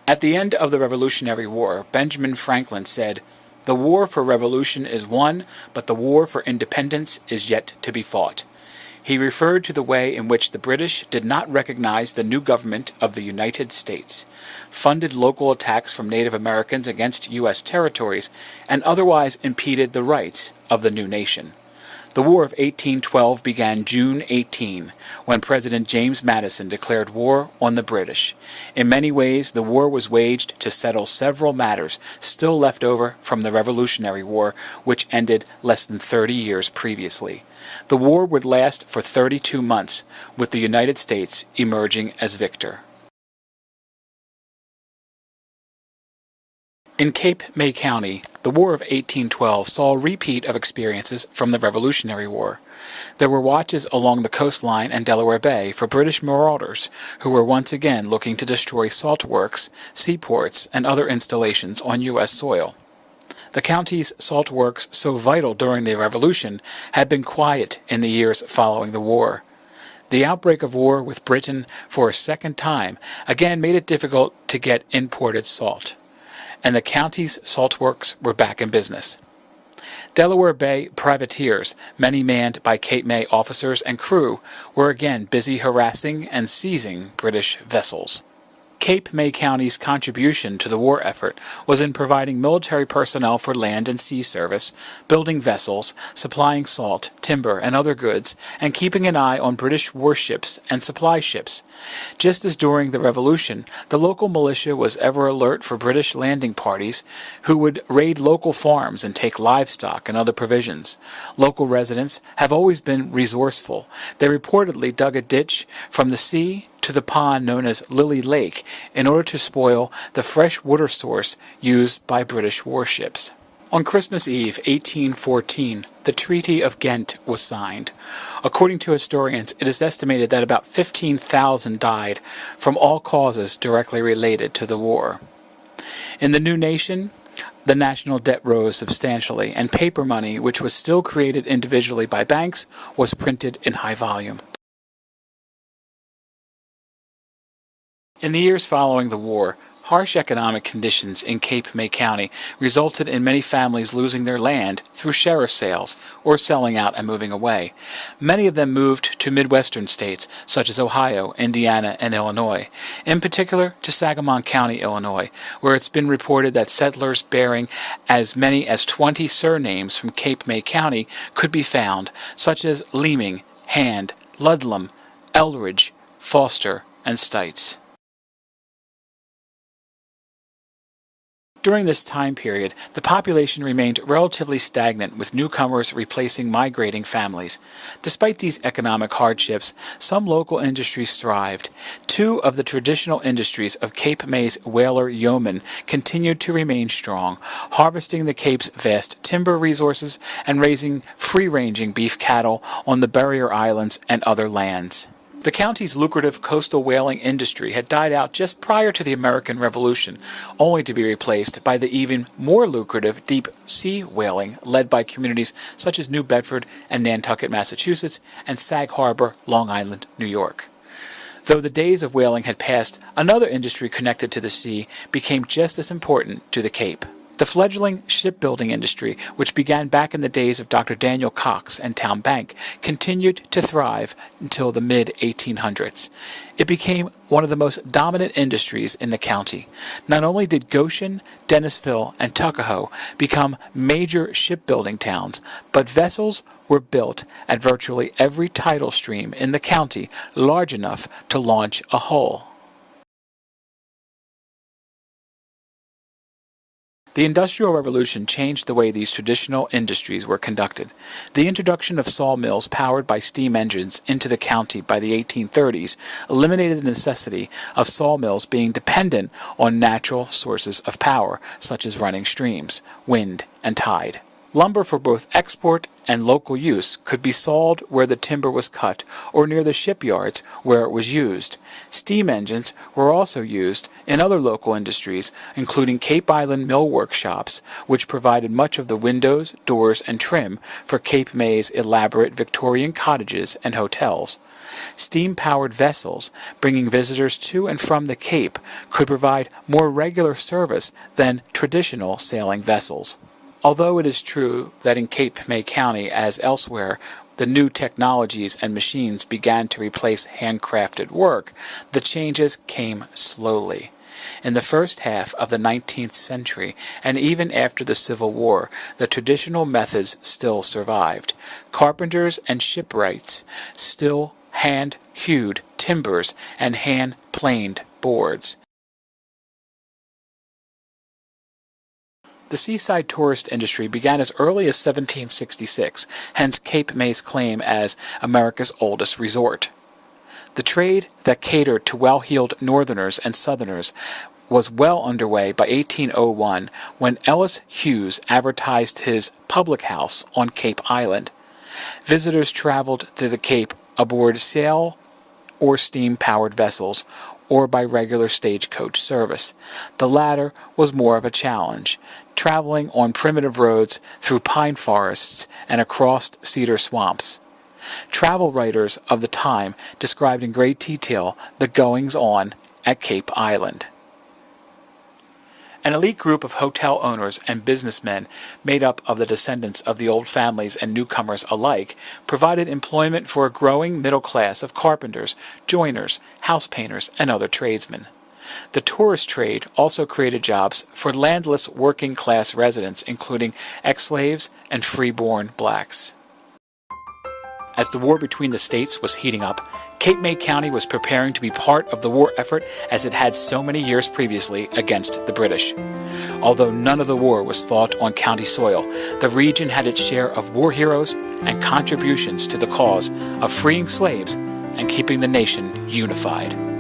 At the end of the Revolutionary War, Benjamin Franklin said, "The war for revolution is won, but the war for independence is yet to be fought." He referred to the way in which the British did not recognize the new government of the United States, funded local attacks from Native Americans against U.S. territories, and otherwise impeded the rights of the new nation. The War of 1812 began June 18, when President James Madison declared war on the British. In many ways, the war was waged to settle several matters still left over from the Revolutionary War, which ended less than 30 years previously. The war would last for 32 months, with the United States emerging as victor. In Cape May County, the War of 1812 saw a repeat of experiences from the Revolutionary War. There were watches along the coastline and Delaware Bay for British marauders who were once again looking to destroy salt works, seaports, and other installations on U.S. soil. The county's salt works, so vital during the Revolution, had been quiet in the years following the war. The outbreak of war with Britain for a second time again made it difficult to get imported salt, and the county's salt works were back in business. Delaware Bay privateers, many manned by Cape May officers and crew, were again busy harassing and seizing British vessels. Cape May County's contribution to the war effort was in providing military personnel for land and sea service, building vessels, supplying salt, timber, and other goods, and keeping an eye on British warships and supply ships. Just as during the Revolution, the local militia was ever alert for British landing parties who would raid local farms and take livestock and other provisions. Local residents have always been resourceful. They reportedly dug a ditch from the sea to the pond known as Lily Lake in order to spoil the fresh water source used by British warships. On Christmas Eve, 1814, the Treaty of Ghent was signed. According to historians, it is estimated that about 15,000 died from all causes directly related to the war. In the new nation, the national debt rose substantially, and paper money, which was still created individually by banks, was printed in high volume. In the years following the war, harsh economic conditions in Cape May County resulted in many families losing their land through sheriff sales or selling out and moving away. Many of them moved to Midwestern states such as Ohio, Indiana, and Illinois, in particular to Sangamon County, Illinois, where it's been reported that settlers bearing as many as 20 surnames from Cape May County could be found, such as Leeming, Hand, Ludlam, Eldridge, Foster, and Stites. During this time period, the population remained relatively stagnant, with newcomers replacing migrating families. Despite these economic hardships, some local industries thrived. Two of the traditional industries of Cape May's whaler yeomen continued to remain strong, harvesting the Cape's vast timber resources and raising free-ranging beef cattle on the barrier islands and other lands. The county's lucrative coastal whaling industry had died out just prior to the American Revolution, only to be replaced by the even more lucrative deep-sea whaling led by communities such as New Bedford and Nantucket, Massachusetts, and Sag Harbor, Long Island, New York. Though the days of whaling had passed, another industry connected to the sea became just as important to the Cape. The fledgling shipbuilding industry, which began back in the days of Dr. Daniel Cox and Town Bank, continued to thrive until the mid-1800s. It became one of the most dominant industries in the county. Not only did Goshen, Dennisville, and Tuckahoe become major shipbuilding towns, but vessels were built at virtually every tidal stream in the county large enough to launch a hull. The Industrial Revolution changed the way these traditional industries were conducted. The introduction of sawmills powered by steam engines into the county by the 1830s eliminated the necessity of sawmills being dependent on natural sources of power, such as running streams, wind, and tide. Lumber for both export and local use could be sawed where the timber was cut or near the shipyards where it was used. Steam engines were also used in other local industries, including Cape Island mill workshops, which provided much of the windows, doors, and trim for Cape May's elaborate Victorian cottages and hotels. Steam-powered vessels, bringing visitors to and from the Cape, could provide more regular service than traditional sailing vessels. Although it is true that in Cape May County, as elsewhere, the new technologies and machines began to replace handcrafted work, the changes came slowly. In the first half of the 19th century, and even after the Civil War, the traditional methods still survived. Carpenters and shipwrights still hand-hewed timbers and hand-planed boards. The seaside tourist industry began as early as 1766, hence Cape May's claim as America's oldest resort. The trade that catered to well-heeled Northerners and Southerners was well underway by 1801 when Ellis Hughes advertised his public house on Cape Island. Visitors traveled to the Cape aboard sail or steam-powered vessels, or by regular stagecoach service. The latter was more of a challenge, traveling on primitive roads through pine forests and across cedar swamps. Travel writers of the time described in great detail the goings-on at Cape Island. An elite group of hotel owners and businessmen made up of the descendants of the old families and newcomers alike provided employment for a growing middle class of carpenters, joiners, house painters, and other tradesmen. The tourist trade also created jobs for landless working-class residents, including ex-slaves and free-born blacks. As the war between the states was heating up, Cape May County was preparing to be part of the war effort as it had so many years previously against the British. Although none of the war was fought on county soil, the region had its share of war heroes and contributions to the cause of freeing slaves and keeping the nation unified.